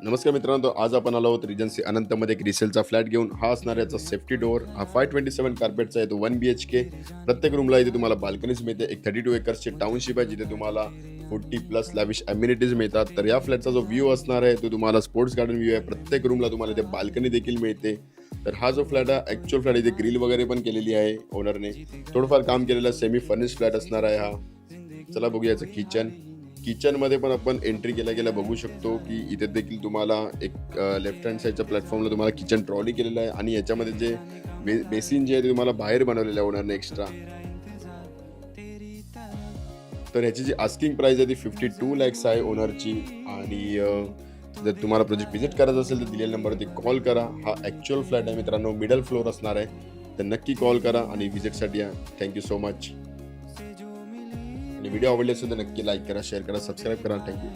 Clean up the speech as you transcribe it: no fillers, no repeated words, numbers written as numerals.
नमस्कार मित्रांनो, आज आपण आलो आहोत रिजन्सी अनंतमध्ये एक रिसेलचा फ्लॅट घेऊन. हा असणार याचा सेफ्टी डोअर. हा 527 कार्पेटचा आहे. तो 1 BHK. प्रत्येक रूमला इथे तुम्हाला बाल्कनीज मिळते. एक 32 एकर्सची टाउनशिप आहे, जिथे तुम्हाला 40+ लॅविश अम्युनिटीज मिळतात. तर या फ्लॅटचा जो व्ह्यू असणार आहे, तो तुम्हाला स्पोर्ट्स गार्डन व्ह्यू आहे. प्रत्येक रूमला तुम्हाला इथे बाल्कनी देखील मिळते. तर हा जो फ्लॅट आहे, ॲक्च्युअल फ्लॅट, इथे ग्रिल वगैरे पण केलेली आहे ओनरने. थोडंफार काम केलेलं सेमी फर्निश्ड फ्लॅट असणार आहे हा. चला बघूया याचं किचनमध्ये पण आपण एंट्री केल्या बघू शकतो की इथे देखील तुम्हाला एक लेफ्ट हँड साईडच्या प्लॅटफॉर्मला तुम्हाला किचन ट्रॉली केलेलं आहे आणि याच्यामध्ये जे बेसिन जे आहे ते तुम्हाला बाहेर बनवलेलं आहे ओनरने एक्स्ट्रा. तर ह्याची जी आस्किंग प्राइस आहे ती 52 लॅक्स आहे ओनरची. आणि जर तुम्हाला प्रोजेक्ट व्हिजिट करायचा असेल तर दिलेल्या नंबरवरती कॉल करा. हा ॲक्च्युअल फ्लॅट आहे मित्रांनो, मिडल फ्लोअर असणार आहे. तर नक्की कॉल करा आणि व्हिजिटसाठी या. Thank you so much. आणि व्हिडिओ आवडले असेल तर नक्की लाईक करा, शेअर करा, सबस्क्राईब करा. थँक्यू.